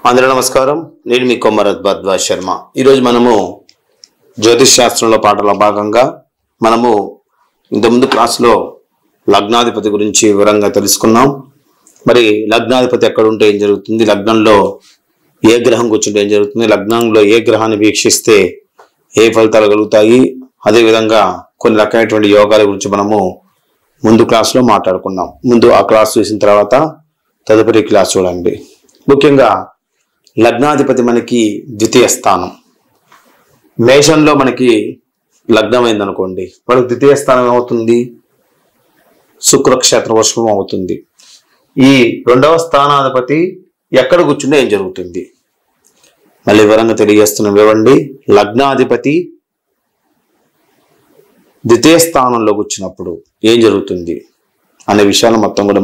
అందరూ నమస్కారం. నేను మీ కొమ్మరత్ భరద్వాజ్ శర్మ. ఈరోజు మనము జ్యోతిష్ శాస్త్రంలో పాఠంలో భాగంగా మనము ఇంతకుముందు క్లాసులో లగ్నాధిపతి గురించి వివరంగా తెలుసుకున్నాం. మరి లగ్నాధిపతి ఎక్కడ ఉంటే ఏం జరుగుతుంది, లగ్నంలో ఏ గ్రహం కూర్చుంటే ఏం జరుగుతుంది, లగ్నంలో ఏ గ్రహాన్ని వీక్షిస్తే ఏ ఫలితాలు కలుగుతాయి, అదేవిధంగా కొన్ని రకమైనటువంటి యోగాల గురించి మనము ముందు క్లాసులో మాట్లాడుకున్నాం. ముందు ఆ క్లాస్ చూసిన తర్వాత తదుపరి క్లాస్ చూడండి. ముఖ్యంగా లగ్నాధిపతి మనకి ద్వితీయ స్థానం, మేషంలో మనకి లగ్నం అయిందనుకోండి, మనకు ద్వితీయ స్థానం ఏమవుతుంది, శుక్రక్షేత్ర వృషభం అవుతుంది. ఈ రెండవ స్థానాధిపతి ఎక్కడ కూర్చుంటే ఏం జరుగుతుంది, మళ్ళీ వివరంగా తెలియజేస్తున్నాం. ఇవ్వండి, లగ్నాధిపతి ద్వితీయ స్థానంలో కూర్చున్నప్పుడు ఏం జరుగుతుంది అనే విషయాలు మొత్తం కూడా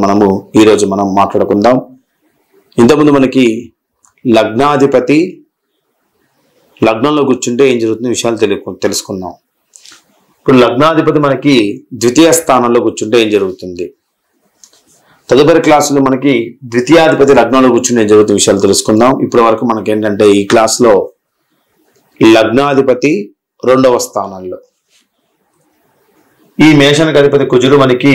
ఈరోజు మనం మాట్లాడుకుందాం. ఇంతకుముందు మనకి లగ్నాధిపతి లగ్నంలో కూర్చుంటే ఏం జరుగుతుంది విషయాలు తెలుసుకున్నాం. ఇప్పుడు లగ్నాధిపతి మనకి ద్వితీయ స్థానంలో కూర్చుంటే ఏం జరుగుతుంది, తదుపరి క్లాసులో మనకి ద్వితీయాధిపతి లగ్నంలో కూర్చుంటే ఏం జరుగుతుంది విషయాలు తెలుసుకుందాం. ఇప్పటి వరకు మనకి ఏంటంటే ఈ క్లాస్లో లగ్నాధిపతి రెండవ స్థానంలో, ఈ మేషానికి అధిపతి కుజుడు మనకి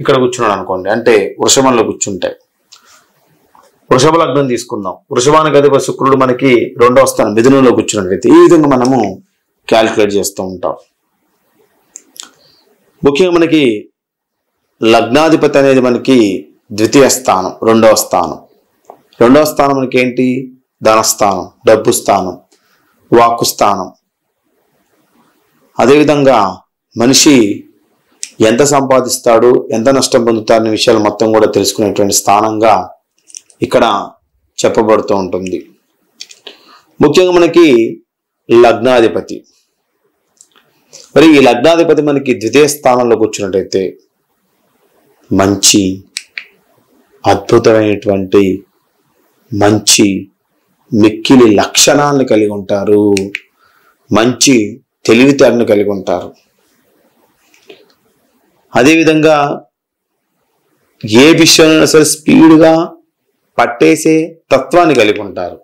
ఇక్కడ కూర్చున్నాడు అనుకోండి, అంటే వృషభంలో కూర్చుంటాయి. వృషభ లగ్నం తీసుకుందాం, వృషభానికి అధిపతి శుక్రుడు మనకి రెండవ స్థానం మిథునంలో కూర్చున్నట్లయితే ఈ విధంగా మనము క్యాలిక్యులేట్ చేస్తూ ఉంటాం. ముఖ్యంగా మనకి లగ్నాధిపతి అనేది మనకి ద్వితీయ స్థానం, రెండవ స్థానం మనకి ఏంటి, ధనస్థానం, డబ్బు స్థానం, వాక్కు స్థానం. అదేవిధంగా మనిషి ఎంత సంపాదిస్తాడు, ఎంత నష్టం పొందుతాడు అనే విషయాలు మొత్తం కూడా తెలుసుకునేటువంటి స్థానంగా ఇక్కడ చెప్పబడుతూ ఉంటుంది. ముఖ్యంగా మనకి లగ్నాధిపతి, మరి ఈ లగ్నాధిపతి మనకి ద్వితీయ స్థానంలో కూర్చున్నట్టయితే మంచి అద్భుతమైనటువంటి మంచి మిక్కిలి లక్షణాలను కలిగి ఉంటారు, మంచి తెలివితేటను కలిగి ఉంటారు. అదేవిధంగా ఏ విషయంలో సరే స్పీడ్గా పట్టేసే తత్వాన్ని కలిగి ఉంటారు.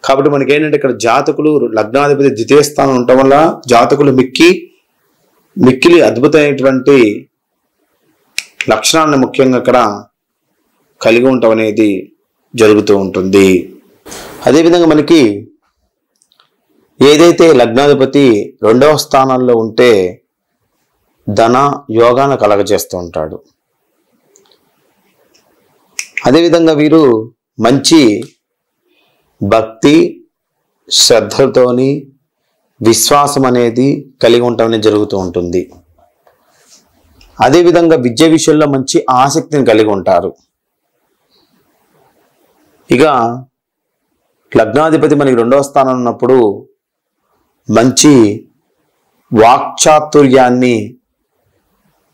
కాబట్టి మనకి ఏంటంటే ఇక్కడ జాతకులు లగ్నాధిపతి ద్వితీయ స్థానం ఉండటం వల్ల జాతకులు మిక్కిలి అద్భుతమైనటువంటి లక్షణాలను ముఖ్యంగా ఇక్కడ కలిగి ఉండటం అనేది జరుగుతూ ఉంటుంది. అదేవిధంగా మనకి ఏదైతే లగ్నాధిపతి రెండవ స్థానాల్లో ఉంటే ధన యోగాన్ని కలగజేస్తూ ఉంటాడు. అదేవిధంగా వీరు మంచి భక్తి శ్రద్ధతోని విశ్వాసం అనేది కలిగి ఉండటం అనేది జరుగుతూ ఉంటుంది. అదేవిధంగా విద్య విషయంలో మంచి ఆసక్తిని కలిగి ఉంటారు. ఇక లగ్నాధిపతి మనకి రెండవ స్థానం ఉన్నప్పుడు మంచి వాక్చాతుర్యాన్ని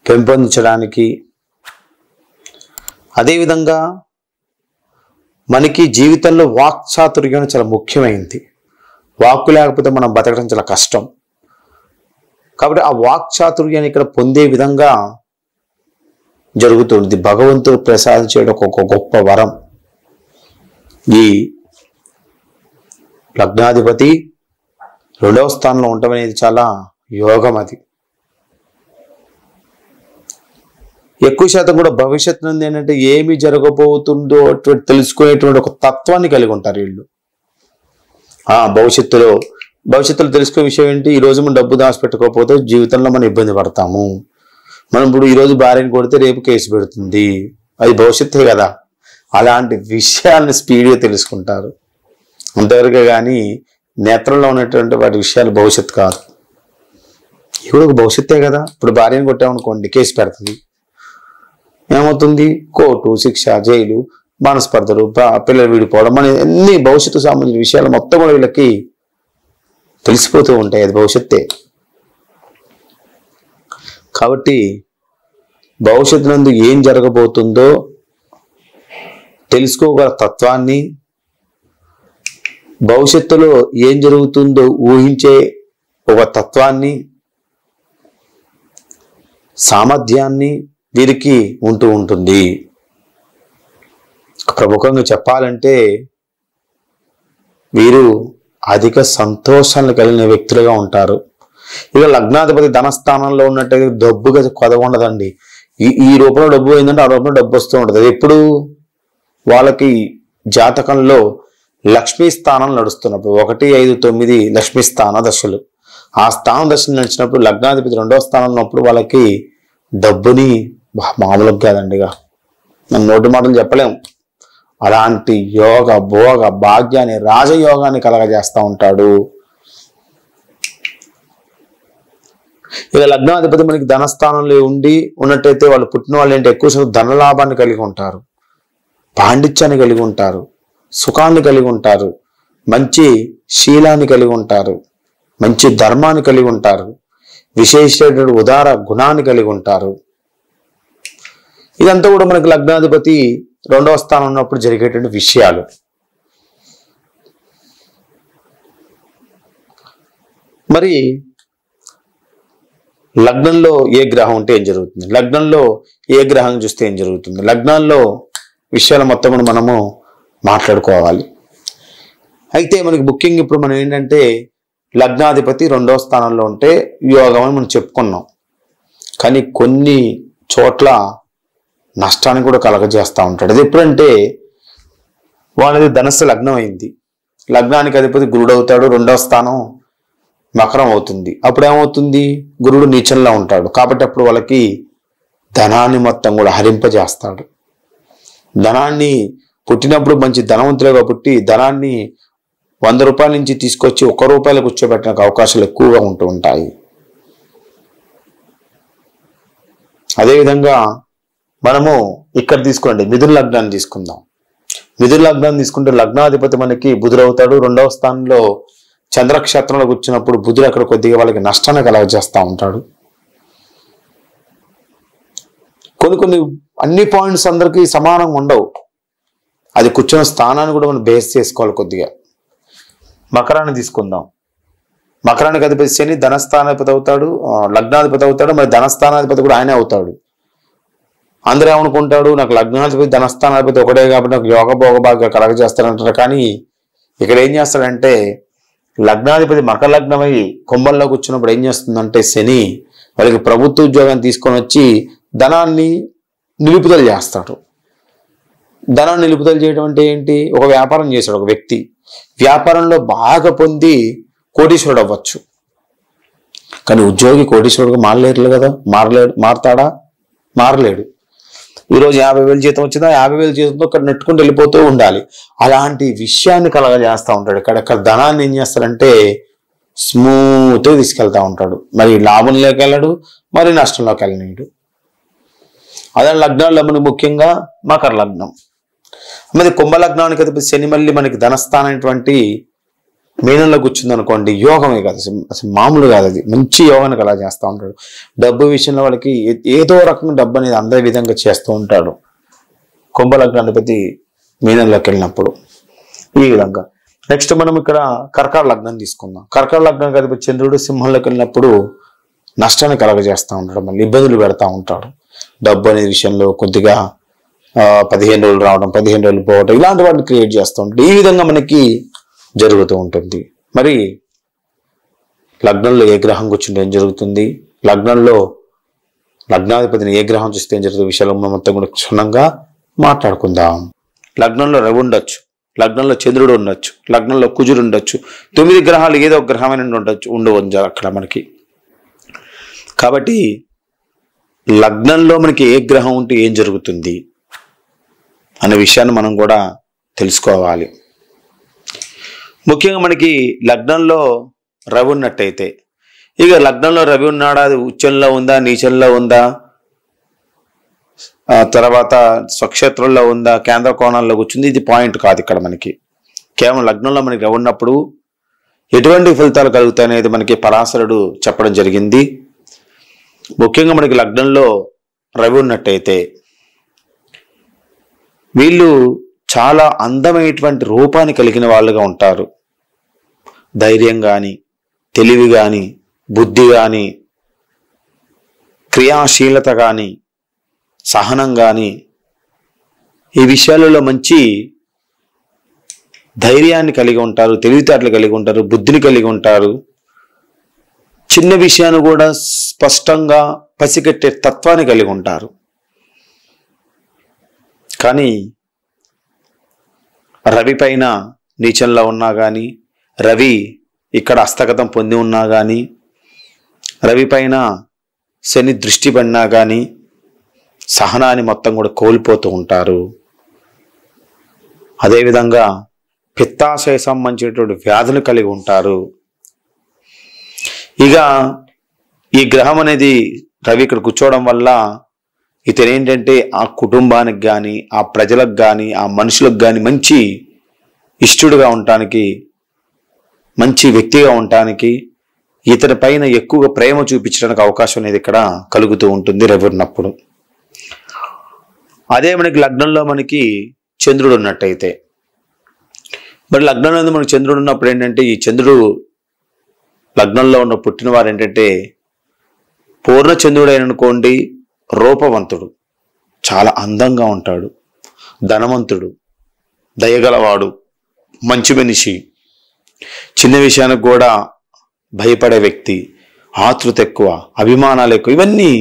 పెంపొందించడానికి, అదేవిధంగా మనకి జీవితంలో వాక్చాతుర్యం చాలా ముఖ్యమైనది. వాక్కు లేకపోతే మనం బతకడం చాలా కష్టం. కాబట్టి ఆ వాక్చాతుర్యాన్ని ఇక్కడ పొందే విధంగా జరుగుతుంది. భగవంతుడు ప్రసాదించడం ఒక గొప్ప వరం. ఈ లగ్నాధిపతి రెండవ స్థానంలో ఉండటం అనేది చాలా యోగం. అది ఎక్కువ శాతం కూడా భవిష్యత్తు నుండి ఏంటంటే ఏమి జరగబోతుందో తెలుసుకునేటువంటి ఒక తత్వాన్ని కలిగి ఉంటారు వీళ్ళు. భవిష్యత్తులో తెలుసుకునే విషయం ఏంటి, ఈ రోజు మనం డబ్బు దాచిపెట్టుకోకపోతే జీవితంలో మనం ఇబ్బంది పడతాము. మనం ఇప్పుడు ఈరోజు భార్యను కొడితే రేపు కేసు పెడుతుంది, అది భవిష్యత్తే కదా. అలాంటి విషయాలను స్పీడ్గా తెలుసుకుంటారు. అంతవరకే కానీ నేత్రంలో ఉన్నటువంటి వాటి విషయాలు భవిష్యత్తు కాదు. ఇప్పుడు ఒక భవిష్యత్తే కదా. ఇప్పుడు భార్యను కొట్టామనుకోండి కేసు పెడుతుంది, ఏమవుతుంది, కోర్టు, శిక్ష, జైలు, మనస్పర్ధలు, పిల్లలు విడిపోవడం, మన అన్ని భవిష్యత్తు సంబంధించిన విషయాలు మొత్తం కూడా వీళ్ళకి తెలిసిపోతూ ఉంటాయి. అది భవిష్యత్తే. కాబట్టి భవిష్యత్తు నందు ఏం జరగబోతుందో తెలుసుకోగల తత్వాన్ని, భవిష్యత్తులో ఏం జరుగుతుందో ఊహించే ఒక తత్వాన్ని, సామర్థ్యాన్ని వీరికి ఉంటూ ఉంటుంది. ప్రముఖంగా చెప్పాలంటే వీరు అధిక సంతోషాన్ని కలిగిన వ్యక్తులుగా ఉంటారు. ఇక లగ్నాధిపతి ధనస్థానంలో ఉన్నట్టయితే డబ్బుగా కొదవ ఉండదండి. ఈ రూపంలో డబ్బు ఏంటంటే ఆ రూపంలో డబ్బు వస్తూ ఉంటుంది. అది ఎప్పుడు వాళ్ళకి జాతకంలో లక్ష్మీ స్థానం నడుస్తున్నప్పుడు 1, 5, 9 లక్ష్మీ స్థాన దశలు, ఆ స్థానం దశలు నడిచినప్పుడు లగ్నాధిపతి 2వ స్థానంలో ఉన్నప్పుడు వాళ్ళకి డబ్బుని మామూలుగా కాదండి, ఇక మనం నోటి మాటలు చెప్పలేము. అలాంటి యోగ భోగ భాగ్యాన్ని రాజయోగాన్ని కలగజేస్తూ ఉంటాడు. ఇక లగ్నాధిపతి మనకి ధనస్థానంలో ఉన్నట్టయితే వాళ్ళు పుట్టిన వాళ్ళు ఏంటి ఎక్కువ శాతం ధనలాభాన్ని కలిగి ఉంటారు, పాండిత్యాన్ని కలిగి ఉంటారు, సుఖాన్ని కలిగి ఉంటారు, మంచి శీలాన్ని కలిగి ఉంటారు, మంచి ధర్మాన్ని కలిగి ఉంటారు, విశేషమైన ఉదార గుణాన్ని కలిగి ఉంటారు. ఇదంతా కూడా మనకి లగ్నాధిపతి 2వ స్థానం ఉన్నప్పుడు జరిగేటువంటి విషయాలు. మరి లగ్నంలో ఏ గ్రహం ఉంటే ఏం జరుగుతుంది, లగ్నంలో ఏ గ్రహం చూస్తే ఏం జరుగుతుంది, లగ్నాల్లో విషయాలు మొత్తం మనము మాట్లాడుకోవాలి. అయితే మనకి ముఖ్యంగా ఇప్పుడు మనం ఏంటంటే లగ్నాధిపతి 2వ స్థానంలో ఉంటే యోగం అని మనం చెప్పుకున్నాం. కానీ కొన్ని చోట్ల నష్టాన్ని కూడా కలగజేస్తూ ఉంటాడు. అది ఎప్పుడంటే వాళ్ళది ధనస్సు లగ్నం అయింది, లగ్నానికి అధిపతి గురుడు అవుతాడు, 2వ స్థానం మకరం అవుతుంది. అప్పుడు ఏమవుతుంది, గురుడు నీచంలో ఉంటాడు కాబట్టి అప్పుడు వాళ్ళకి ధనాన్ని మొత్తం కూడా హరింపజేస్తాడు. ధనాన్ని పుట్టినప్పుడు మంచి ధనవంతులుగా పుట్టి ధనాన్ని 100 రూపాయల నుంచి తీసుకొచ్చి 1 రూపాయలు కూర్చోబెట్టడానికి అవకాశాలు ఎక్కువగా ఉంటూ ఉంటాయి. అదేవిధంగా మనము ఇక్కడ తీసుకోండి, మిథున లగ్నాన్ని తీసుకుందాం. మిథున లగ్నాన్ని తీసుకుంటే లగ్నాధిపతి మనకి బుధుడు అవుతాడు, 2వ స్థానంలో చంద్రక్షేత్రంలో కూర్చున్నప్పుడు బుధుడు అక్కడ కొద్దిగా వాళ్ళకి నష్టాన్ని కలగజేస్తూ ఉంటాడు. కొన్ని అన్ని పాయింట్స్ అందరికీ సమానంగా ఉండవు, అది కూర్చున్న స్థానాన్ని కూడా మనం బేస్ చేసుకోవాలి. కొద్దిగా మకరాన్ని తీసుకుందాం. మకరానికి అధిపతి శని ధనస్థానాధిపతి అవుతాడు, లగ్నాధిపతి అవుతాడు, మరి ధనస్థానాధిపతి కూడా ఆయనే అవుతాడు. అందరూ ఏమనుకుంటాడు, నాకు లగ్నాధిపతి ధనస్థానాధిపతి ఒకటే కాబట్టి నాకు యోగ భోగ భాగ్య కలగజేస్తాడంటారు. కానీ ఇక్కడ ఏం చేస్తాడంటే లగ్నాధిపతి మకర లగ్నమై కుంభంలో కూర్చున్నప్పుడు ఏం చేస్తుందంటే శని వాళ్ళకి ప్రభుత్వ ఉద్యోగాన్ని తీసుకొని వచ్చి ధనాన్ని నిలుపుదల చేస్తాడు. ధనాన్ని నిలుపుదల చేయడం అంటే ఏంటి, ఒక వ్యాపారం చేశాడు ఒక వ్యక్తి, వ్యాపారంలో బాగా పొంది కోటీశ్వరుడు అవ్వచ్చు. కానీ ఉద్యోగి కోటీశ్వరుడుగా మారలేరు కదా, మారతాడా, మారలేడు. ఈరోజు 50,000 జీతం వచ్చిందా 50,000 జీతంతో ఇక్కడ నెట్టుకుంటూ వెళ్ళిపోతూ ఉండాలి. అలాంటి విషయాన్ని కలగజేస్తూ ఉంటాడు. ఇక్కడ ధనాన్ని ఏం చేస్తాడంటే స్మూత్గా తీసుకెళ్తా ఉంటాడు. మరి లాభంలోకి వెళ్ళడు, మరి నష్టంలోకి వెళ్ళనీడు. అదే లగ్నాల్లో మనకి ముఖ్యంగా మకర లగ్నం, మరి కుంభ లగ్నానికి అధిపతి శని మళ్ళీ మనకి ధనస్థానమైనటువంటి మీనంలో కూర్చుంది అనుకోండి, యోగమే కాదు, అసలు మామూలు కాదు, అది మంచి యోగానికి అలా చేస్తూ ఉంటాడు. డబ్బు విషయంలో వాళ్ళకి ఏదో రకంగా డబ్బు అనేది అందే విధంగా చేస్తూ ఉంటాడు కుంభలగ్నాధిపతి మీనంలోకి వెళ్ళినప్పుడు. ఈ విధంగా నెక్స్ట్ మనం ఇక్కడ కర్కాట లగ్నం తీసుకుందాం. కర్కాట లగ్నానికి అధిపతి చంద్రుడు సింహంలోకి వెళ్ళినప్పుడు నష్టాన్ని కలగజేస్తూ ఉంటాడు, మళ్ళీ ఇబ్బందులు పెడతా ఉంటాడు. డబ్బు అనే విషయంలో కొద్దిగా 15 రోజులు రావడం, 15 రోజులు పోవడం, ఇలాంటి వాటిని క్రియేట్ చేస్తూ ఉంటాడు. ఈ విధంగా మనకి జరుగుతూ ఉంటుంది. మరి లగ్నంలో ఏ గ్రహం కూర్చుంటే ఏం జరుగుతుంది, లగ్నంలో లగ్నాధిపతిని ఏ గ్రహం చూస్తే ఏం జరుగుతుంది విషయాలు మొత్తం కూడా క్షుణ్ణంగా మాట్లాడుకుందాం. లగ్నంలో రవి ఉండొచ్చు, లగ్నంలో చంద్రుడు ఉండొచ్చు, లగ్నంలో కుజుడు ఉండొచ్చు, 9 గ్రహాలు ఏదో ఒక గ్రహమైన ఉండవచ్చు అక్కడ మనకి. కాబట్టి లగ్నంలో మనకి ఏ గ్రహం ఉంటే ఏం జరుగుతుంది అనే విషయాన్ని మనం కూడా తెలుసుకోవాలి. ముఖ్యంగా మనకి లగ్నంలో రవి ఉన్నట్టయితే, ఇక లగ్నంలో రవి ఉన్నాడా, అది ఉచ్చంలో ఉందా, నీచంలో ఉందా, తర్వాత స్వక్షేత్రంలో ఉందా, కేంద్ర కోణాల్లో కూర్చుంది, ఇది పాయింట్ కాదు. ఇక్కడ మనకి కేవలం లగ్నంలో మనకి రవి ఉన్నప్పుడు ఎటువంటి ఫలితాలు కలుగుతాయి అనేది మనకి పరాశరుడు చెప్పడం జరిగింది. ముఖ్యంగా మనకి లగ్నంలో రవి ఉన్నట్టయితే వీళ్ళు చాలా అందమైనటువంటి రూపాన్ని కలిగిన వాళ్ళుగా ఉంటారు. ధైర్యం కానీ, తెలివి కానీ, బుద్ధి కానీ, క్రియాశీలత కానీ, సహనం కానీ, ఈ విషయాలలో మంచి ధైర్యాన్ని కలిగి ఉంటారు, తెలివితేటలు కలిగి ఉంటారు, బుద్ధిని కలిగి ఉంటారు. చిన్న విషయాన్ని కూడా స్పష్టంగా పసిగట్టే తత్వాన్ని కలిగి ఉంటారు. కానీ రవి పైన నీచంలో ఉన్నా కానీ, రవి ఇక్కడ హస్తగతం పొంది ఉన్నా కానీ, రవి పైన శని దృష్టి పడినా కానీ సహనాన్ని మొత్తం కూడా కోల్పోతూ ఉంటారు. అదేవిధంగా పిత్తాశయ సంబంధించినటువంటి వ్యాధులు కలిగి ఉంటారు. ఇక ఈ గ్రహం అనేది రవి ఇక్కడ కూర్చోవడం వల్ల ఇతనేంటంటే ఆ కుటుంబానికి కానీ, ఆ ప్రజలకు కానీ, ఆ మనుషులకు కానీ మంచి ఇష్టడుగా ఉండటానికి, మంచి వ్యక్తిగా ఉండటానికి, ఇతని పైన ఎక్కువగా ప్రేమ చూపించడానికి అవకాశం అనేది ఇక్కడ కలుగుతూ ఉంటుంది రవి ఉన్నప్పుడు. అదే మనకి లగ్నంలో మనకి చంద్రుడు ఉన్నట్టయితే, మరి లగ్నంలో మనకి చంద్రుడు ఉన్నప్పుడు ఏంటంటే, ఈ చంద్రుడు లగ్నంలో ఉన్న పుట్టిన వారు ఏంటంటే పూర్ణ చంద్రుడు అయిననుకోండి, రూపవంతుడు, చాలా అందంగా ఉంటాడు, ధనవంతుడు, దయగలవాడు, మంచి మనిషి, చిన్న విషయానికి కూడా భయపడే వ్యక్తి, ఆతృత ఎక్కువ, అభిమానాలు ఎక్కువ, ఇవన్నీ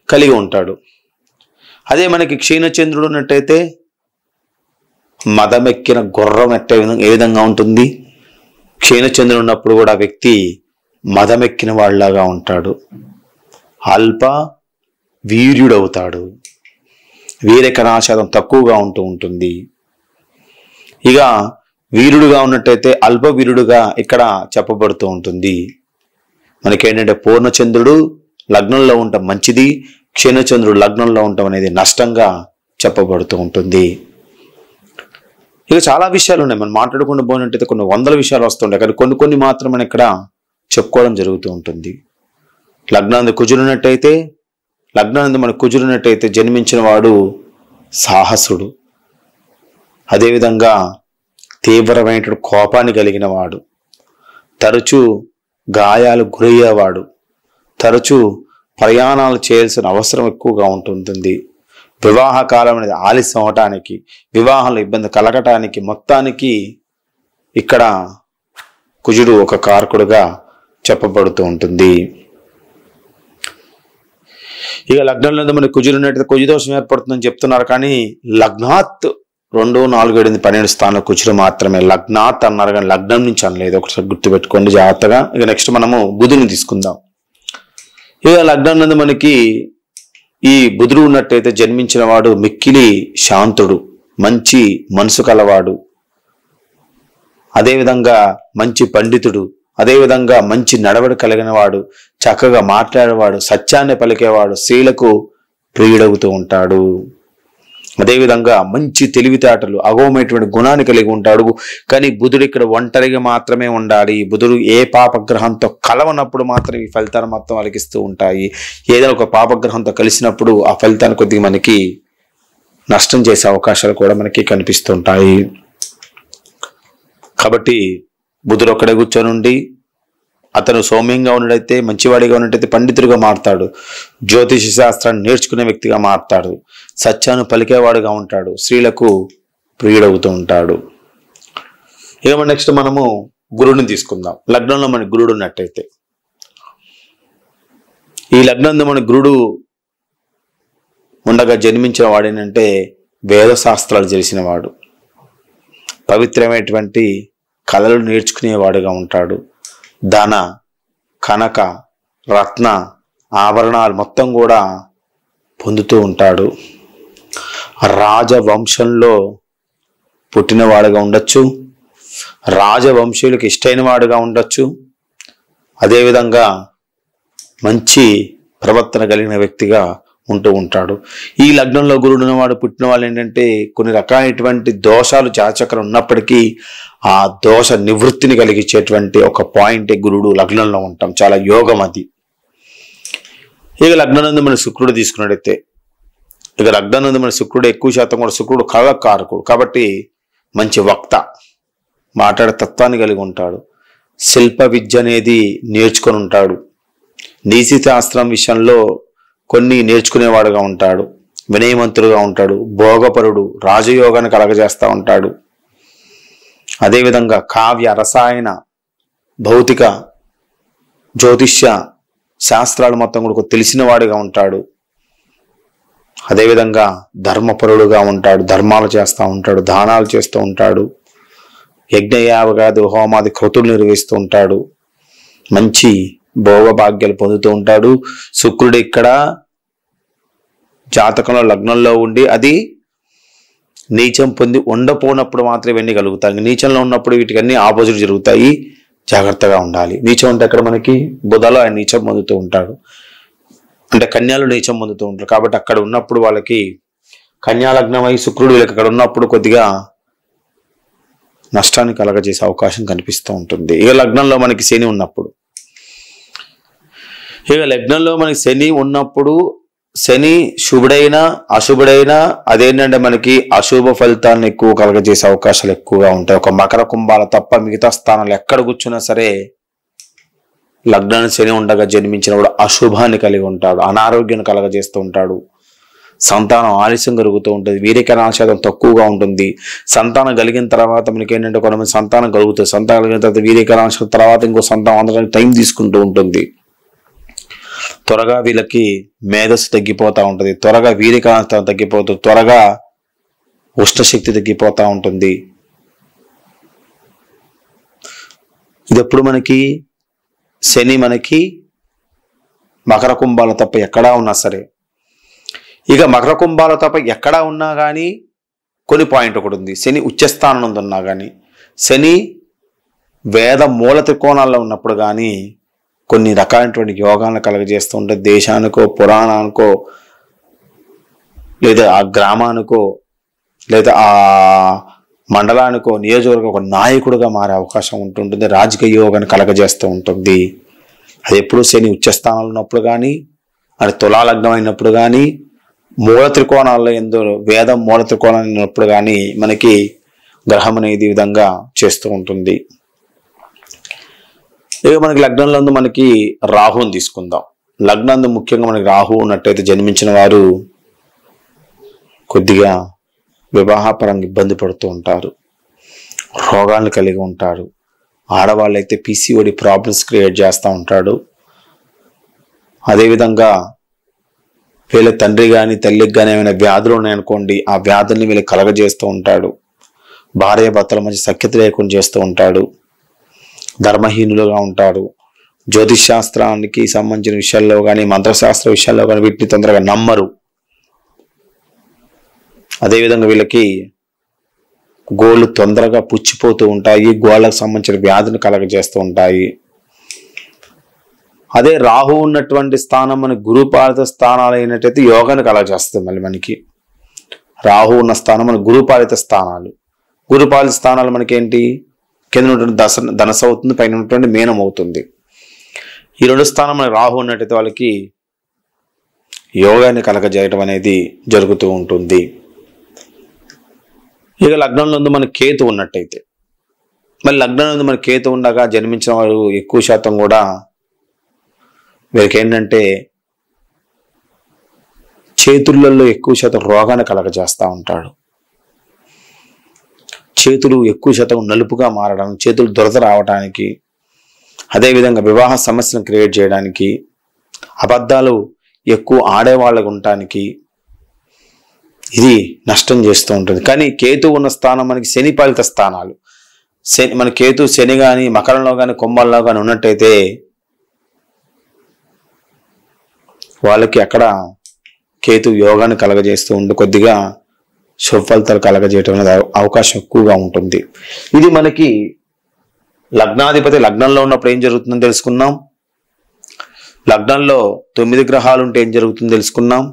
కలిగి ఉంటాడు. అదే మనకి క్షీణచంద్రుడు ఉన్నట్టయితే మదమెక్కిన గుర్రం ఏ విధంగా ఉంటుంది, క్షీణచంద్రుడు ఉన్నప్పుడు కూడా వ్యక్తి మదమెక్కిన వాళ్ళలాగా ఉంటాడు, అల్ప వీర్యుడవుతాడు, వీరకణాశాతం తక్కువగా ఉంటుంది. ఇక వీరుడుగా ఉన్నట్టయితే అల్ప వీరుడుగా ఇక్కడ చెప్పబడుతూ ఉంటుంది. మనకేంటంటే పూర్ణచంద్రుడు లగ్నంలో ఉండటం మంచిది, క్షీణచంద్రుడు లగ్నంలో ఉండటం అనేది నష్టంగా చెప్పబడుతూ ఉంటుంది. ఇక చాలా విషయాలు ఉన్నాయి, మనం మాట్లాడుకుంటూ పోయినట్టయితే కొన్ని వందల విషయాలు వస్తుంటాయి, కానీ కొన్ని మాత్రం మనం ఇక్కడ చెప్పుకోవడం జరుగుతూ ఉంటుంది. లగ్నాన్ని కుజురున్నట్టయితే, లగ్నాన్ని మనకు కుజురున్నట్టయితే జన్మించిన వాడు సాహసుడు, అదేవిధంగా తీవ్రమైన కోపాన్ని కలిగిన వాడు, తరచూ గాయాలు గురయ్యేవాడు, తరచూ ప్రయాణాలు చేయాల్సిన అవసరం ఎక్కువగా ఉంటుంది. వివాహ కాలం అనేది ఆలస్యం అవటానికి, వివాహంలో ఇబ్బంది కలగటానికి మొత్తానికి ఇక్కడ కుజుడు ఒక కారకుడుగా చెప్పబడుతూ ఉంటుంది. ఇక లగ్నంలో మనకి కుజుడు ఉన్నట్టయితే కుజుదోషం ఏర్పడుతుందని చెప్తున్నారు, కానీ లగ్నాత్ 2, 4, 7, 12 స్థానంలో కుజుడు మాత్రమే. లగ్నాత్ అన్నారు కానీ లగ్నం నుంచి అనలేదు, ఒకసారి గుర్తుపెట్టుకోండి జాగ్రత్తగా. ఇక నెక్స్ట్ మనము బుధుని తీసుకుందాం. ఇక లగ్నం నందు మనకి ఈ బుధుడు ఉన్నట్టయితే జన్మించిన వాడు మిక్కిలి శాంతుడు, మంచి మనసు కలవాడు, అదేవిధంగా మంచి పండితుడు, అదేవిధంగా మంచి నడవడి కలిగిన వాడు, చక్కగా మాట్లాడేవాడు, సత్యాన్ని పలికేవాడు, స్త్రీలకు ప్రియుడవుతూ ఉంటాడు. అదేవిధంగా మంచి తెలివితేటలు, అగోమైనటువంటి గుణాన్ని కలిగి ఉంటాడు. కానీ బుధుడు ఇక్కడ ఒంటరిగా మాత్రమే ఉండాలి. బుధుడు ఏ పాపగ్రహంతో కలవనప్పుడు మాత్రం ఈ ఫలితాన్ని మొత్తం అలికిస్తూ ఉంటాయి. ఏదైనా ఒక పాపగ్రహంతో కలిసినప్పుడు ఆ ఫలితాన్ని కొద్దిగా మనకి నష్టం చేసే అవకాశాలు కూడా మనకి కనిపిస్తుంటాయి. కాబట్టి బుధుడు ఒక్కడే కూర్చొని ఉండి అతను సౌమ్యంగా ఉన్నట్టయితే, మంచివాడిగా ఉన్నట్టయితే పండితుడిగా మారుతాడు, జ్యోతిష శాస్త్రాన్ని నేర్చుకునే వ్యక్తిగా మారుతాడు, సత్యాన్ని పలికేవాడుగా ఉంటాడు, స్త్రీలకు ప్రియుడవుతూ ఉంటాడు. ఇక నెక్స్ట్ మనము గురుడిని తీసుకుందాం. లగ్నంలో మన గురుడు ఉన్నట్టయితే, ఈ లగ్నంలో మన గురుడు ఉండగా జన్మించిన వాడేంటంటే వేద శాస్త్రాలు తెలిసిన వాడు, పవిత్రమైనటువంటి కళలు నేర్చుకునేవాడుగా ఉంటాడు, ధన కనక రత్న ఆభరణాలు మొత్తం కూడా పొందుతూ ఉంటాడు, రాజవంశంలో పుట్టినవాడుగా ఉండొచ్చు, రాజవంశీయులకు ఇష్టమైన వాడుగా ఉండొచ్చు, అదేవిధంగా మంచి ప్రవర్తన కలిగిన వ్యక్తిగా ఉంటూ ఉంటాడు. ఈ లగ్నంలో గురుడు ఉన్నవాడు పుట్టిన వాళ్ళు ఏంటంటే కొన్ని రకాలైనటువంటి దోషాలు జాతచక్రం ఉన్నప్పటికీ ఆ దోష నివృత్తిని కలిగించేటువంటి ఒక పాయింట్ గురుడు లగ్నంలో ఉంటాం, చాలా యోగం అది. ఇక లగ్నం మన శుక్రుడు తీసుకున్నట్టయితే, ఇక లగ్నం మన శుక్రుడు ఎక్కువ శాతం కూడా శుక్రుడు కళకారకుడు కాబట్టి మంచి వక్త, మాట్లాడే తత్వాన్ని కలిగి ఉంటాడు, శిల్ప విద్య అనేది నేర్చుకొని ఉంటాడు, నీతి శాస్త్రం విషయంలో కొన్ని నేర్చుకునేవాడుగా ఉంటాడు, వినయవంతుడుగా ఉంటాడు, భోగపరుడు, రాజయోగాన్ని కలగజేస్తూ ఉంటాడు, అదేవిధంగా కావ్య, రసాయన, భౌతిక, జ్యోతిష్య శాస్త్రాలు మొత్తం కూడా తెలిసిన వాడిగా ఉంటాడు. అదేవిధంగా ధర్మపరుడుగా ఉంటాడు, ధర్మాలు చేస్తూ ఉంటాడు, దానాలు చేస్తూ ఉంటాడు, యజ్ఞయాగాది హోమాది క్రతులు నిర్వహిస్తూ ఉంటాడు, మంచి భోగభాగ్యాలు పొందుతూ ఉంటాడు. శుక్రుడు ఇక్కడ జాతకంలో లగ్నంలో ఉండి అది నీచం పొంది ఉండపోనప్పుడు మాత్రమే ఇవన్నీ కలుగుతాయి. నీచంలో ఉన్నప్పుడు వీటికి అన్ని ఆపోజిట్ జరుగుతాయి, జాగ్రత్తగా ఉండాలి. నీచం అంటే అక్కడ మనకి బుధలో ఆయన నీచం పొందుతూ ఉంటాడు, అంటే కన్యాలు నీచం పొందుతూ ఉంటారు. కాబట్టి అక్కడ ఉన్నప్పుడు వాళ్ళకి కన్యా లగ్నం అయి శుక్రుడు వీళ్ళకి అక్కడ ఉన్నప్పుడు కొద్దిగా నష్టాన్ని కలగజేసే అవకాశం కనిపిస్తూ ఉంటుంది. ఇక లగ్నంలో మనకి శని ఉన్నప్పుడు, శని ఉన్నప్పుడు శని శుభుడైనా అశుభుడైనా అదేంటంటే మనకి అశుభ ఫలితాలను ఎక్కువ కలగజేసే అవకాశాలు ఎక్కువగా ఉంటాయి. ఒక మకర కుంభాల తప్ప మిగతా స్థానాలు ఎక్కడ కూర్చున్నా సరే లగ్నాన్ని శని ఉండగా జన్మించినప్పుడు అశుభాన్ని కలిగి ఉంటాడు, అనారోగ్యాన్ని కలగజేస్తూ ఉంటాడు, సంతానం ఆలస్యం కలుగుతూ ఉంటుంది, వీర్యకణాల శాతం తక్కువగా ఉంటుంది. సంతానం కలిగిన తర్వాత మనకి ఏంటంటే కొంతమంది సంతానం కలుగుతుంది, సంతానం కలిగిన తర్వాత వీర్యకణాల శాతం తర్వాత ఇంకో సంతానం అందడానికి టైం తీసుకుంటూ ఉంటుంది. త్వరగా వీళ్ళకి మేధస్సు తగ్గిపోతూ ఉంటుంది, త్వరగా వీర్యకణాల తగ్గిపోతుంది, త్వరగా ఉష్ణశక్తి తగ్గిపోతూ ఉంటుంది. ఇది ఎప్పుడు మనకి శని మనకి మకర కుంభాల తప్ప ఎక్కడా ఉన్నా సరే. ఇక మకర కుంభాల తప్ప ఎక్కడా ఉన్నా కానీ కొన్ని పాయింట్ ఒకటి ఉంది. శని ఉచ్చస్థానం ఉన్నా కానీ, శని వేద మూల త్రికోణాల్లో ఉన్నప్పుడు కానీ కొన్ని రకాలైనటువంటి యోగాలను కలగజేస్తూ ఉంటే దేశానికో పురాణానికో లేదా ఆ గ్రామానికో లేదా ఆ మండలానికో నియోజకవర్గం ఒక నాయకుడిగా మారే అవకాశం ఉంటుంటుంది, రాజకీయ యోగాన్ని కలగజేస్తూ ఉంటుంది. అది ఎప్పుడు శని ఉచ్చస్థానంలో ఉన్నప్పుడు కానీ, అది తులాలగ్నం అయినప్పుడు కానీ, మూల త్రికోణాల్లో వేదం మూల త్రికోణాలు ఉన్నప్పుడు కానీ మనకి గ్రహం అనేది ఈ విధంగా చేస్తూ ఉంటుంది. ఇక మనకి లగ్నంలో మనకి రాహుని తీసుకుందాం. లగ్నంలో ముఖ్యంగా మనకి రాహు ఉన్నట్టయితే జన్మించిన వారు కొద్దిగా వివాహపరంగా ఇబ్బంది పడుతూ ఉంటారు, రోగాలను కలిగి ఉంటారు. ఆడవాళ్ళైతే PCOD ప్రాబ్లమ్స్ క్రియేట్ చేస్తూ ఉంటాడు. అదేవిధంగా వీళ్ళ తండ్రి కానీ తల్లికి కానీ ఏమైనా వ్యాధులు ఉన్నాయనుకోండి, ఆ వ్యాధుల్ని వీళ్ళకి కలగజేస్తూ ఉంటాడు. భార్య భర్తల మధ్య సఖ్యత లేకుండా చేస్తూ ఉంటాడు, ధర్మహీనులుగా ఉంటాడు. జ్యోతిష్ శాస్త్రానికి సంబంధించిన విషయాల్లో కానీ మంత్రశాస్త్ర విషయాల్లో కానీ వీటిని తొందరగా నమ్మరు. అదేవిధంగా వీళ్ళకి గోళ్ళు తొందరగా పుచ్చిపోతూ ఉంటాయి, గోళ్ళకు సంబంధించిన వ్యాధులు కలగజేస్తూ ఉంటాయి. అదే రాహు ఉన్నటువంటి స్థానం మన గురుపాలిత స్థానాలు అయినట్టయితే యోగాన్ని కలగజేస్తుంది. మళ్ళీ మనకి రాహు ఉన్న స్థానం మన గురుపాలిత స్థానాలు. గురుపాలిత స్థానాలు మనకి ఏంటి, కింద ఉన్నటువంటి ధనస అవుతుంది, పైన ఉన్నటువంటి మీనం అవుతుంది. ఈ రెండు స్థానం మన రాహు ఉన్నట్టయితే వాళ్ళకి యోగాన్ని కలగజేయడం అనేది జరుగుతూ ఉంటుంది. ఇక లగ్నంలో మన కేతు ఉన్నట్టయితే, మళ్ళీ లగ్నంలో మన కేతు ఉండగా జన్మించిన వారు ఎక్కువ శాతం కూడా వీరికి ఏంటంటే చేతులలో ఎక్కువ శాతం రోగాన్ని కలగజేస్తూ ఉంటాడు. చేతులు ఎక్కువ శాతం నలుపుగా మారడం, చేతులు దురద రావడానికి, అదేవిధంగా వివాహ సమస్యలను క్రియేట్ చేయడానికి, అబద్ధాలు ఎక్కువ ఆడేవాళ్ళకు ఉండటానికి ఇది నష్టం చేస్తూ ఉంటుంది. కానీ కేతు ఉన్న స్థానం మనకి శని పాలిత స్థానాలు. మన కేతు శని కానీ మకరంలో కానీ కుంభంలో కానీ ఉన్నట్టయితే వాళ్ళకి అక్కడ కేతు యోగాన్ని కలగజేస్తూ ఉండి కొద్దిగా శుభ ఫలితాలు కలగజేయటం అనేది అవకాశం ఎక్కువగా ఉంటుంది. ఇది మనకి లగ్నాధిపతి లగ్నంలో ఉన్నప్పుడు ఏం జరుగుతుందో తెలుసుకున్నాం. లగ్నంలో 9 గ్రహాలు ఉంటే ఏం జరుగుతుందో తెలుసుకున్నాం.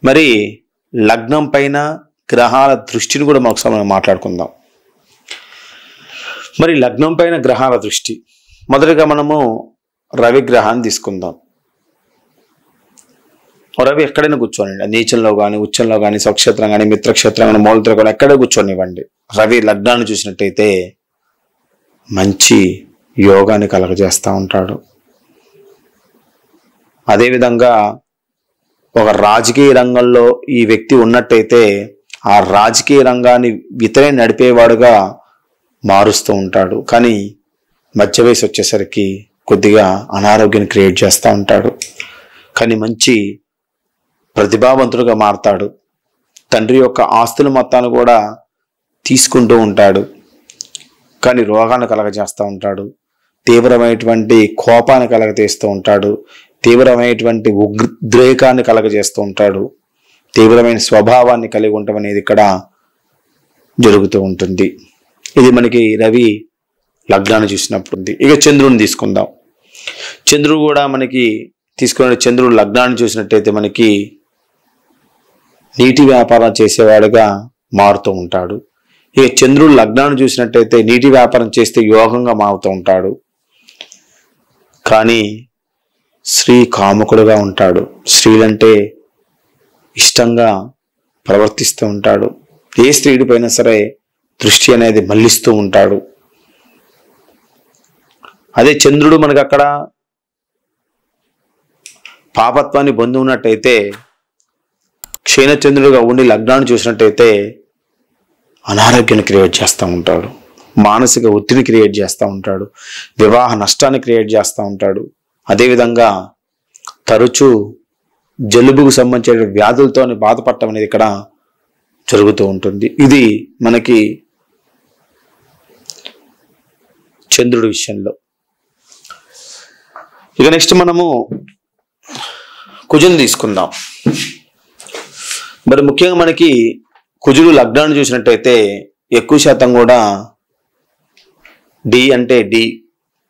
మరి లగ్నం పైన గ్రహాల దృష్టిని కూడా ఒకసారి మాట్లాడుకుందాం. మరి లగ్నం పైన గ్రహాల దృష్టి, మొదటిగా మనము రవి గ్రహాన్ని తీసుకుందాం. రవి ఎక్కడైనా కూర్చోనండి, నీచంలో కానీ ఉచ్చంలో కానీ స్వక్షేత్రం కానీ మిత్రక్షేత్రం కానీ మూలత్రం కానీ ఎక్కడే కూర్చోనివ్వండి. రవి లగ్నాన్ని చూసినట్టయితే మంచి యోగాన్ని కలగజేస్తూ ఉంటాడు. అదేవిధంగా ఒక రాజకీయ రంగంలో ఈ వ్యక్తి ఉన్నట్టయితే ఆ రాజకీయ రంగాన్ని ఇతరే నడిపేవాడుగా మారుస్తూ ఉంటాడు. కానీ మధ్య వయసు వచ్చేసరికి కొద్దిగా అనారోగ్యాన్ని క్రియేట్ చేస్తూ ఉంటాడు. కానీ మంచి ప్రతిభావంతుడుగా మారతాడు. తండ్రి యొక్క ఆస్తుల మొత్తాన్ని కూడా తీసుకుంటూ ఉంటాడు. కానీ రోగాన్ని కలగజేస్తూ ఉంటాడు. తీవ్రమైనటువంటి కోపాన్ని కలగజేస్తూ ఉంటాడు. తీవ్రమైనటువంటి ఉద్రేకాన్ని కలగజేస్తూ ఉంటాడు. తీవ్రమైన స్వభావాన్ని కలిగి ఉండటం అనేది ఇక్కడ జరుగుతూ ఉంటుంది. ఇది మనకి రవి లగ్నాన్ని చూసినప్పుడు ఉంది. ఇక చంద్రుడిని తీసుకుందాం. చంద్రుడు కూడా మనకి తీసుకున్న చంద్రుడు లగ్నాన్ని చూసినట్టయితే మనకి నీటి వ్యాపారం చేసేవాడుగా మారుతూ ఉంటాడు. ఇక చంద్రుడు లగ్నాన్ని చూసినట్టయితే నీటి వ్యాపారం చేస్తే యోగంగా మారుతూ ఉంటాడు. కానీ స్త్రీ కాముకుడుగా ఉంటాడు. స్త్రీలంటే ఇష్టంగా ప్రవర్తిస్తూ ఉంటాడు. ఏ స్త్రీడి పైన సరే దృష్టి అనేది మళ్లిస్తూ ఉంటాడు. అదే చంద్రుడు మనకు అక్కడ పాపత్వాన్ని పొంది ఉన్నట్టయితే, క్షీణచంద్రుడుగా ఉండి లగ్నాన్ని చూసినట్టయితే అనారోగ్యాన్ని క్రియేట్ చేస్తూ ఉంటాడు. మానసిక ఒత్తిడిని క్రియేట్ చేస్తూ ఉంటాడు. వివాహ నష్టాన్ని క్రియేట్ చేస్తూ ఉంటాడు. అదేవిధంగా తరచూ జలుబుకు సంబంధించిన వ్యాధులతో బాధపడటం అనేది ఇక్కడ జరుగుతూ ఉంటుంది. ఇది మనకి చంద్రుడి విషయంలో. ఇక నెక్స్ట్ మనము కుజుని తీసుకుందాం. మరి ముఖ్యంగా మనకి కుజుడు లగ్నాన్ని చూసినట్టయితే ఎక్కువ శాతం కూడా డి అంటే డి,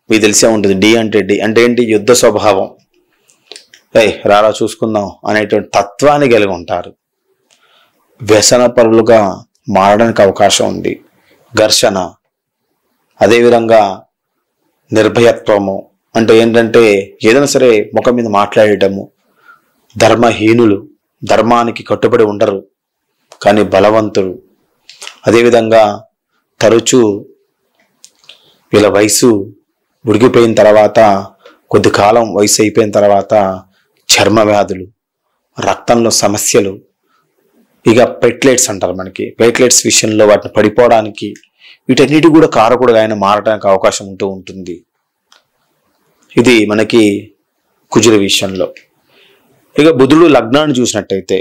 మీకు తెలిసే ఉంటుంది. డి అంటే డి అంటే ఏంటి? యుద్ధ స్వభావం. రారా చూసుకుందాం అనేటువంటి తత్వాన్ని కలిగి ఉంటారు. వ్యసన పరులుగా మారడానికి అవకాశం ఉంది. ఘర్షణ, అదేవిధంగా నిర్భయత్వము అంటే ఏంటంటే ఏదైనా సరే ముఖం మీద మాట్లాడటము. ధర్మహీనులు, ధర్మానికి కట్టుబడి ఉండరు కానీ బలవంతులు. అదేవిధంగా తరచూ వీళ్ళ వయసు ఉడికిపోయిన తర్వాత, కొద్ది కాలం వయసు అయిపోయిన తర్వాత చర్మ వ్యాధులు, రక్తంలో సమస్యలు, ఇక ప్లేట్లెట్స్ అంటారు మనకి. ప్లేట్లెట్స్ విషయంలో వాటిని పడిపోవడానికి, వీటన్నిటి కూడా కారకుడుగా ఆయన మారడానికి అవకాశం ఉంటూ ఉంటుంది. ఇది మనకి కుజుల విషయంలో. ఇక బుధుడు లగ్నాన్ని చూసినట్టయితే,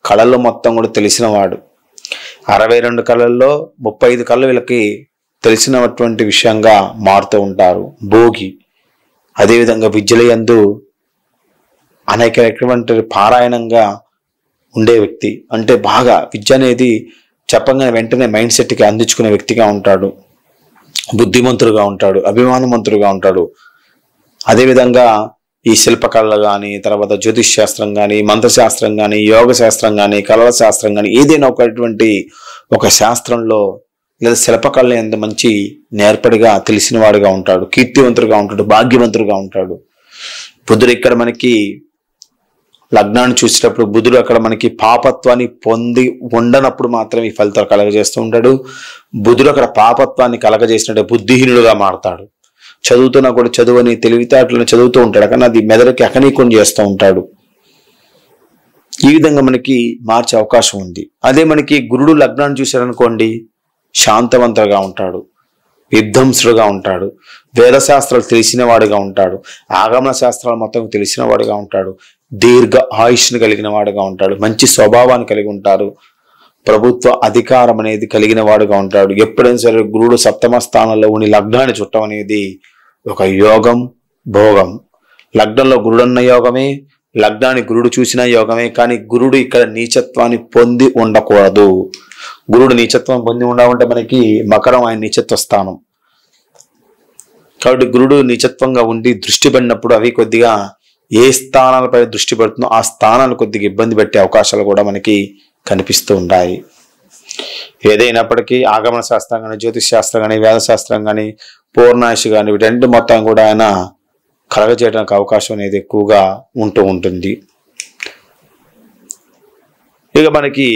కళల్లో మొత్తం కూడా తెలిసినవాడు. 62 కళల్లో 35 కళలు వీళ్ళకి తెలిసినటువంటి విషయంగా మారుతూ ఉంటారు. భోగి, అదేవిధంగా విద్యల యందు అనేకటువంటి పారాయణంగా ఉండే వ్యక్తి. అంటే బాగా విద్య అనేది చెప్పగానే వెంటనే మైండ్ సెట్కి అందించుకునే వ్యక్తిగా ఉంటాడు. బుద్ధిమంతుడుగా ఉంటాడు. అభిమానవంతుడుగా ఉంటాడు. అదేవిధంగా ఈ శిల్పకళలు కానీ, తర్వాత జ్యోతిష్ శాస్త్రం కానీ, మంత్రశాస్త్రం కానీ, యోగ శాస్త్రం కానీ, కళల శాస్త్రం కానీ, ఏదైనా ఒక శాస్త్రంలో లేదా శిల్పకళ ఎంత మంచి నేర్పడిగా తెలిసిన వాడుగా ఉంటాడు. కీర్తివంతుడుగా ఉంటాడు. భాగ్యవంతుడుగా ఉంటాడు. బుధుడు ఇక్కడ మనకి లగ్నాన్ని చూసేటప్పుడు, బుధుడు అక్కడ మనకి పాపత్వాన్ని పొంది ఉండనప్పుడు మాత్రం ఈ ఫలితాలు కలగజేస్తూ ఉంటాడు. బుధుడు అక్కడ పాపత్వాన్ని కలగజేసినట్టు బుద్ధిహీనుడుగా మారతాడు. చదువుతున్నా కూడా చదువుని తెలివితేటలను చదువుతూ ఉంటాడు, కానీ అది మెదడుకి అకనీకం చేస్తూ ఉంటాడు. ఈ విధంగా మనకి మార్చే అవకాశం ఉంది. అదే మనకి గురుడు లగ్నాన్ని చూశారనుకోండి, శాంతవంతుడుగా ఉంటాడు. విధ్వంసుడుగా ఉంటాడు. వేదశాస్త్రాలు తెలిసిన వాడుగా ఉంటాడు. ఆగమన శాస్త్రాలు మొత్తం తెలిసిన వాడుగా ఉంటాడు. దీర్ఘ ఆయుష్ని కలిగిన వాడుగా ఉంటాడు. మంచి స్వభావాన్ని కలిగి ఉంటారు. ప్రభుత్వ అధికారం అనేది కలిగిన వాడుగా ఉంటాడు. ఎప్పుడైనా సరే గురుడు సప్తమ స్థానంలో ఉండి లగ్నాన్ని చుట్టం అనేది ఒక యోగం, భోగం. లగ్నంలో గురుడన్న యోగమే, లగ్నాన్ని గురుడు చూసిన యోగమే. కానీ గురుడు ఇక్కడ నీచత్వాన్ని పొంది ఉండకూడదు. గురుడు నీచత్వం పొంది ఉండాలంటే మనకి మకరం ఆయన నీచత్వ స్థానం కాబట్టి గురుడు నీచత్వంగా ఉండి దృష్టి పడినప్పుడు అవి కొద్దిగా ఏ స్థానాలపై దృష్టి పడుతుందో ఆ స్థానాలు కొద్దిగా ఇబ్బంది పెట్టే అవకాశాలు కూడా మనకి కనిపిస్తూ ఉన్నాయి. ఏదైనప్పటికీ ఆగమన శాస్త్రం కానీ, జ్యోతిష్ శాస్త్రం కానీ, వేదశాస్త్రం కానీ, పూర్ణాయుషి కానీ, వీటన్నిటి మొత్తం కూడా ఆయన కలగజేయడానికి అవకాశం అనేది ఎక్కువగా ఉంటూ ఉంటుంది. ఇక మనకి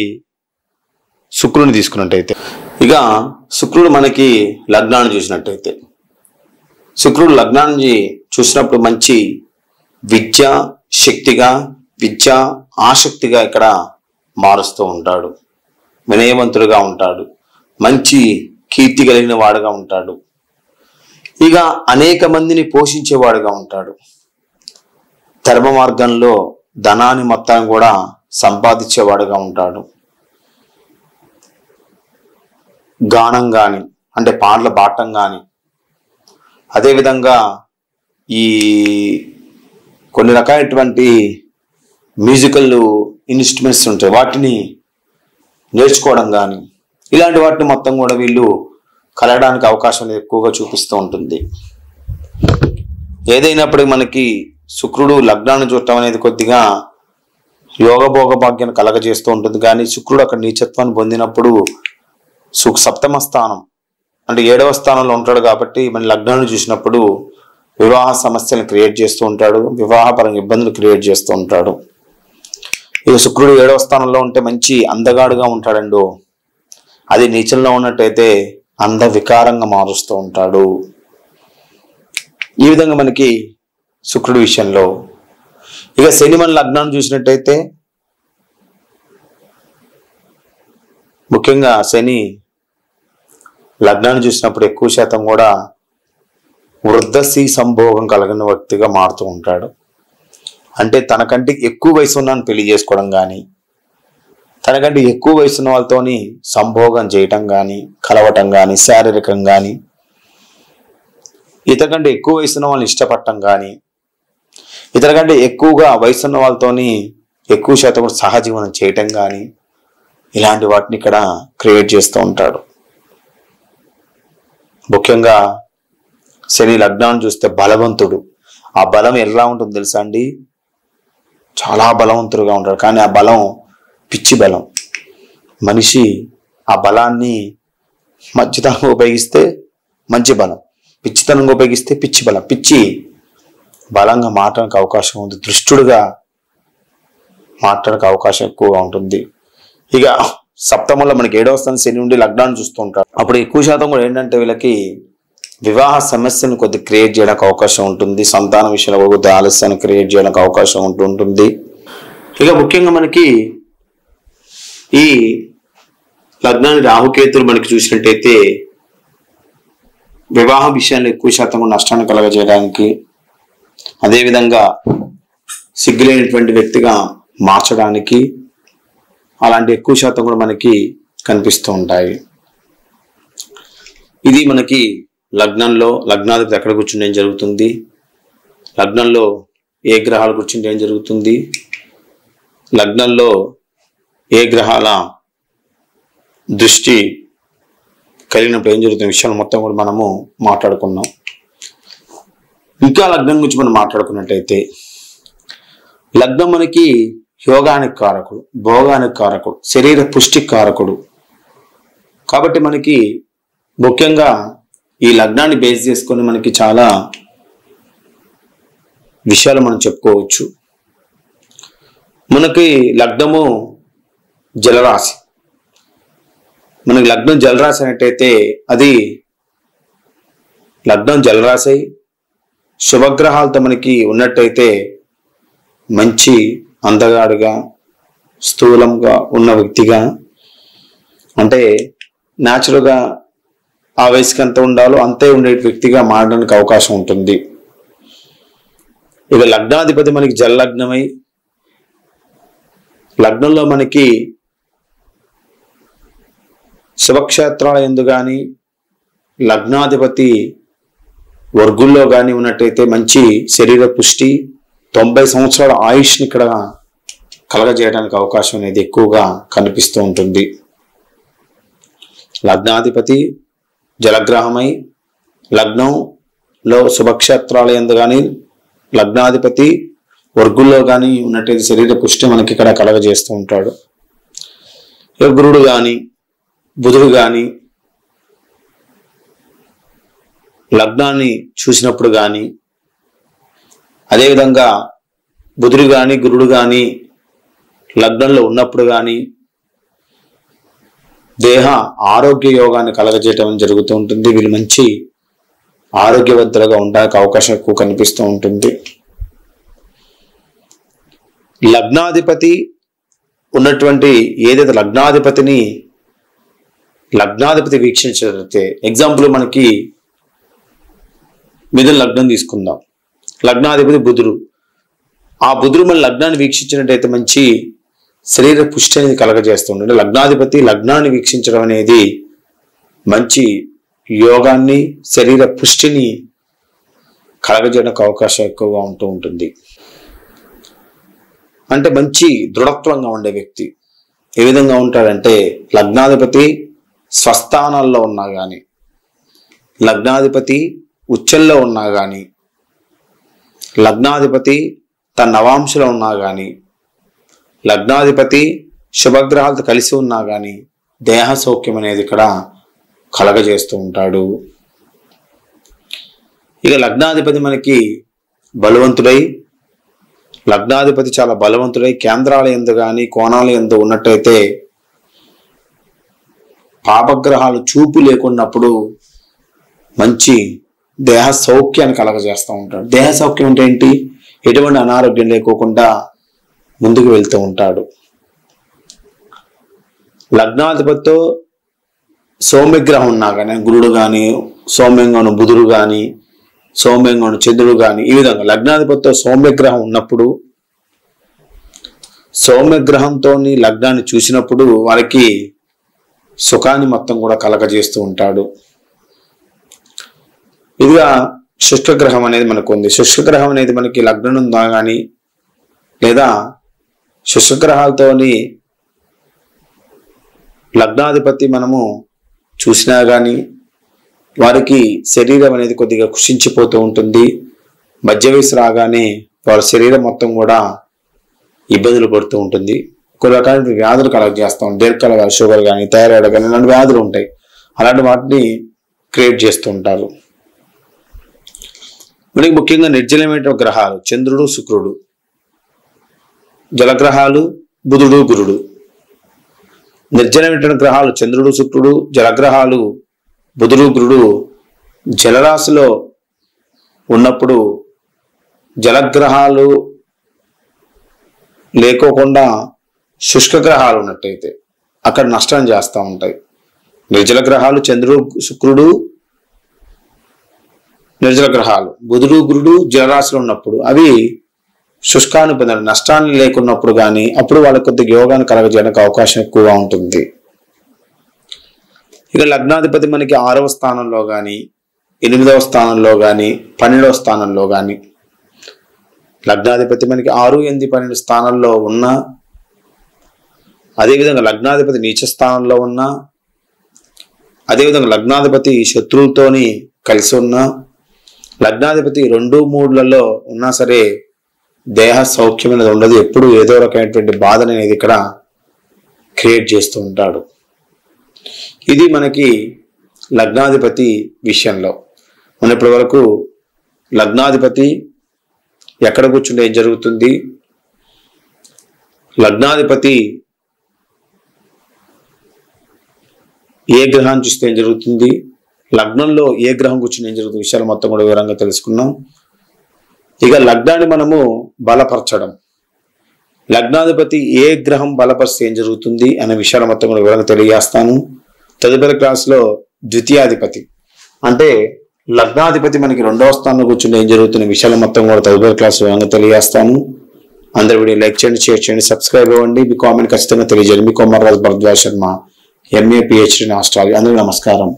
శుక్రుని తీసుకున్నట్టయితే, ఇక శుక్రుడు మనకి లగ్నాన్ని చూసినట్టయితే, శుక్రుడు లగ్నాన్ని చూసినప్పుడు మంచి విద్యా శక్తిగా, విద్యా ఆసక్తిగా ఇక్కడ మారుస్తూ ఉంటాడు. వినయవంతుడుగా ఉంటాడు. మంచి కీర్తి కలిగిన వాడుగా ఉంటాడు. ఇక అనేక మందిని పోషించేవాడుగా ఉంటాడు. ధర్మ మార్గంలో ధనాన్ని మొత్తాన్ని కూడా సంపాదించేవాడుగా ఉంటాడు. గానం కానీ అంటే పాటలు పాడటం కానీ, అదేవిధంగా ఈ కొన్ని రకాలైనటువంటి మ్యూజికల్ ఇన్స్ట్రుమెంట్స్ ఉంటాయి, వాటిని నేర్చుకోవడం కానీ, ఇలాంటి వాటిని మొత్తం కూడా వీళ్ళు కలగడానికి అవకాశం ఎక్కువగా చూపిస్తూ ఉంటుంది. ఏదైనప్పటికీ మనకి శుక్రుడు లగ్నాన్ని చూడటం అనేది కొద్దిగా యోగభోగ భాగ్యాన్ని కలగజేస్తూ ఉంటుంది. కానీ శుక్రుడు అక్కడ నీచత్వాన్ని పొందినప్పుడు సప్తమ స్థానం అంటే 7వ స్థానంలో ఉంటాడు కాబట్టి మన లగ్నాన్ని చూసినప్పుడు వివాహ సమస్యలను క్రియేట్ చేస్తూ ఉంటాడు, వివాహపరంగా ఇబ్బందులు క్రియేట్ చేస్తూ ఉంటాడు. ఇక శుక్రుడు 7వ స్థానంలో ఉంటే మంచి అందగాడుగా ఉంటాడండు. అది నీచంలో ఉన్నట్టయితే అంద వికారంగా మారుస్తూ ఉంటాడు. ఈ విధంగా మనకి శుక్రుడి విషయంలో. ఇక శని మన లగ్నాన్ని చూసినట్టయితే ముఖ్యంగా శని లగ్నాన్ని చూసినప్పుడు ఎక్కువ శాతం కూడా వృద్ధసి సంభోగం కలిగిన వ్యక్తిగా మారుతూ ఉంటాడు. అంటే తనకంటే ఎక్కువ వయసు ఉన్న పెళ్లి చేసుకోవడం కానీ, తనకంటే ఎక్కువ వయసు ఉన్న వాళ్ళతోని సంభోగం చేయటం కానీ, కలవటం కానీ, శారీరకం కానీ, ఇతరకంటే ఎక్కువ వయసు ఉన్న వాళ్ళని ఇష్టపడటం కానీ, ఇతరకంటే ఎక్కువగా వయసు ఉన్న వాళ్ళతోని ఎక్కువ శాతం కూడా సహజీవనం చేయటం కానీ, ఇలాంటి వాటిని ఇక్కడ క్రియేట్ చేస్తూ ఉంటాడు. ముఖ్యంగా శని లగ్నాన్ని చూస్తే బలవంతుడు. ఆ బలం ఎలా ఉంటుంది తెలుసా అండి? చాలా బలవంతుడుగా ఉంటాడు. కానీ ఆ బలం పిచ్చి బలం. మనిషి ఆ బలాన్ని మంచితనంగా ఉపయోగిస్తే మంచి బలం, పిచ్చితనంగా ఉపయోగిస్తే పిచ్చి బలం. పిచ్చి బలంగా మారడానికి అవకాశం ఉంది, దృష్టుడుగా మారడానికి అవకాశం ఎక్కువగా ఉంటుంది. ఇక సప్తమంలో మనకి 7వ స్థానం శని నుండి లగ్నాన్ని చూస్తూ ఉంటారు. అప్పుడు ఎక్కువ శాతం కూడా ఏంటంటే వీళ్ళకి వివాహ సమస్యను కొద్ది క్రియేట్ చేయడానికి అవకాశం ఉంటుంది. సంతాన విషయంలో కొద్ది ఆలస్యాన్ని క్రియేట్ చేయడానికి అవకాశం ఉంటుంది. ఇక ముఖ్యంగా మనకి ఈ లగ్నాన్ని రాహుకేతులు మనకి చూసినట్టయితే వివాహ విషయాల్లో ఎక్కువ శాతం నష్టాన్ని కలగజేయడానికి, అదేవిధంగా సిగ్గులేనటువంటి వ్యక్తిగా మార్చడానికి, అలాంటి ఎక్కువ శాతం కూడా మనకి కనిపిస్తూ ఉంటాయి. ఇది మనకి లగ్నంలో లగ్నాధిపతి ఎక్కడ కూర్చుంటే ఏం జరుగుతుంది, లగ్నంలో ఏ గ్రహాలు కూర్చుంటే ఏం జరుగుతుంది, లగ్నంలో ఏ గ్రహాల దృష్టి కలిగినప్పుడు ఏం జరుగుతున్న విషయాలు మొత్తం కూడా మనము మాట్లాడుకున్నాం. ఇంకా లగ్నం గురించి మనం మాట్లాడుకున్నట్టయితే లగ్నం మనకి యోగానికి కారకుడు, భోగానికి కారకుడు, శరీర పుష్టికి కారకుడు. కాబట్టి మనకి ముఖ్యంగా ఈ లగ్నాన్ని బేస్ చేసుకొని మనకి చాలా విషయాలు మనం చెప్పుకోవచ్చు. మనకి లగ్నము జలరాశి. మనకి లగ్నం జలరాశి అనేటైతే అది లగ్నం జలరాశి శుభగ్రహాలతో మనకి ఉన్నట్టయితే మంచి అందగాడుగా, స్థూలంగా ఉన్న వ్యక్తిగా, అంటే న్యాచురల్గా ఆ వయసుకి ఎంత ఉండాలో అంతే ఉండే వ్యక్తిగా మారడానికి అవకాశం ఉంటుంది. ఇక లగ్నాధిపతి మనకి జలలగ్నమై లగ్నంలో మనకి శుభక్షేత్రాల యందు కానీ లగ్నాధిపతి వర్గుల్లో కానీ ఉన్నట్టయితే మంచి శరీర పుష్టి, 90 సంవత్సరాల ఆయుష్ని ఇక్కడ కలగజేయడానికి అవకాశం అనేది ఎక్కువగా కనిపిస్తూ ఉంటుంది. లగ్నాధిపతి జలగ్రహమై లగ్నంలో శుభక్షేత్రాల యందు కానీ లగ్నాధిపతి వర్గుల్లో కానీ ఉన్నట్టయితే శరీర పుష్టి మనకి ఇక్కడ కలగజేస్తూ ఉంటాడు. గురుడు కానీ బుధుడు కానీ లగ్నాన్ని చూసినప్పుడు కానీ, అదేవిధంగా బుధుడు కానీ గురుడు కానీ లగ్నంలో ఉన్నప్పుడు కానీ దేహ ఆరోగ్య యోగాన్ని కలగజేయటం జరుగుతూ ఉంటుంది. వీళ్ళు మంచి ఆరోగ్యవంతులుగా ఉండడానికి అవకాశం ఎక్కువ కనిపిస్తూ ఉంటుంది. లగ్నాధిపతి ఉన్నటువంటి ఏదైతే లగ్నాధిపతిని లగ్నాధిపతి వీక్షించినట్లయితే, ఎగ్జాంపుల్ మనకి మిథున లగ్నం తీసుకుందాం. లగ్నాధిపతి బుధుడు. ఆ బుధుడు మన లగ్నాన్ని వీక్షించినట్టయితే మంచి శరీర పుష్టి అనేది కలగజేస్తుండే. లగ్నాధిపతి లగ్నాన్ని వీక్షించడం అనేది మంచి యోగాన్ని, శరీర పుష్టిని కలగజేయడానికి అవకాశం ఎక్కువగా ఉంటూ ఉంటుంది. అంటే మంచి దృఢత్వంగా ఉండే వ్యక్తి ఏ విధంగా ఉంటాడంటే, లగ్నాధిపతి స్వస్థానాల్లో ఉన్నా కానీ, లగ్నాధిపతి ఉచ్చల్లో ఉన్నా కానీ, లగ్నాధిపతి తన నవాంశలో ఉన్నా కానీ, లగ్నాధిపతి శుభగ్రహాలతో కలిసి ఉన్నా కానీ దేహ సౌఖ్యం అనేది ఇక్కడ కలగజేస్తూ ఉంటాడు. ఇక లగ్నాధిపతి మనకి బలవంతుడై, లగ్నాధిపతి చాలా బలవంతుడై కేంద్రాల యందు కానీ కోణాల యందు ఉన్నట్టయితే పాపగ్రహాలు చూపు లేకున్నప్పుడు మంచి దేహ సౌఖ్యాన్ని కలగజేస్తూ ఉంటాడు. దేహ సౌఖ్యం అంటే ఏంటి? ఎటువంటి అనారోగ్యం లేకోకుండా ముందుకు వెళ్తూ ఉంటాడు. లగ్నాధిపతితో సౌమ్యగ్రహం ఉన్నా కానీ, గురుడు కానీ, సౌమ్యంగాను బుధుడు కానీ, సౌమ్యంగాను చంద్రుడు కానీ, ఈ విధంగా లగ్నాధిపతితో సౌమ్యగ్రహం ఉన్నప్పుడు, సౌమ్యగ్రహంతో లగ్నాన్ని చూసినప్పుడు వారికి సుఖాన్ని మొత్తం కూడా కలగజేస్తూ ఉంటాడు. ఇదిగా శుష్కగ్రహం అనేది మనకు ఉంది. శుష్కగ్రహం అనేది మనకి లగ్నం ఉందా కానీ, లేదా శుష్కగ్రహాలతోని లగ్నాధిపతి మనము చూసినా కానీ వారికి శరీరం అనేది కొద్దిగా కుషించిపోతూ ఉంటుంది. మధ్య వయసు రాగానే వారి శరీరం మొత్తం కూడా ఇబ్బందులు పడుతూ ఉంటుంది. కొన్ని రకాల వ్యాధులు కలగజేస్తూ ఉంటాయి. దీర్ఘకాల వ్యాధులు, షుగర్ కానీ, థైరాయిడ్ కానీ, ఇలాంటి వ్యాధులు ఉంటాయి. అలాంటి వాటిని క్రియేట్ చేస్తూ ఉంటారు. మనకి ముఖ్యంగా నిర్జలమైన గ్రహాలు చంద్రుడు, శుక్రుడు, జలగ్రహాలు బుధుడు, గురుడు. నిర్జలమైన గ్రహాలు చంద్రుడు, శుక్రుడు, జలగ్రహాలు బుధుడు, గురుడు జలరాశిలో ఉన్నప్పుడు, జలగ్రహాలు లేకోకుండా శుష్క గ్రహాలు ఉన్నట్టయితే అక్కడ నష్టం చేస్తూ ఉంటాయి. నిర్జల గ్రహాలు చంద్రుడు, శుక్రుడు, నిర్జల గ్రహాలు బుధుడు, గురుడు జలరాశిలో ఉన్నప్పుడు అవి శుష్కాన్ని పొందాలి. నష్టాన్ని లేకున్నప్పుడు కానీ అప్పుడు వాళ్ళకి కొద్దిగా యోగాన్ని కలగజేయడానికి అవకాశం ఎక్కువగా ఉంటుంది. ఇక లగ్నాధిపతి మనకి 6వ స్థానంలో కానీ, 8వ స్థానంలో కానీ, 12వ స్థానంలో కానీ, లగ్నాధిపతి మనకి 6, 8, 12 స్థానాల్లో ఉన్నా, అదేవిధంగా లగ్నాధిపతి నీచ స్థానంలో ఉన్నా, అదేవిధంగా లగ్నాధిపతి శత్రువులతోని కలిసి ఉన్నా, లగ్నాధిపతి 2, 3లలో ఉన్నా సరే దేహ సౌఖ్యం అనేది ఉండదు. ఎప్పుడు ఏదో రకమైనటువంటి బాధ అనేది ఇక్కడ క్రియేట్ చేస్తూ ఉంటాడు. ఇది మనకి లగ్నాధిపతి విషయంలో. మన ఇప్పటి వరకు లగ్నాధిపతి ఎక్కడ కూర్చుంటే ఏం జరుగుతుంది, లగ్నాధిపతి ఏ గ్రహాన్ని చూస్తే ఏం జరుగుతుంది, లగ్నంలో ఏ గ్రహం కూర్చుని ఏం జరుగుతుంది విషయాలు మొత్తం కూడా వివరంగా తెలుసుకున్నాం. ఇక లగ్నాన్ని మనము బలపరచడం, లగ్నాధిపతి ఏ గ్రహం బలపరిస్తే ఏం జరుగుతుంది అనే విషయాలు మొత్తం కూడా వివరంగా తెలియజేస్తాను. తదుపరి క్లాసులో ద్వితీయాధిపతి అంటే లగ్నాధిపతి మనకి 2వ స్థానంలో కూర్చుంటే ఏం జరుగుతున్న విషయాలు మొత్తం కూడా తదుపరి క్లాస్ వివరంగా తెలియజేస్తాను. అందరి వీడియో లైక్ చేయండి, షేర్ చేయండి, సబ్స్క్రైబ్ అవ్వండి. మీ కామెంట్ ఖచ్చితంగా తెలియజేయండి. మీ Komarraju Bharadwaj Sharma, MA PhD in astrology. అందరికీ నమస్కారం.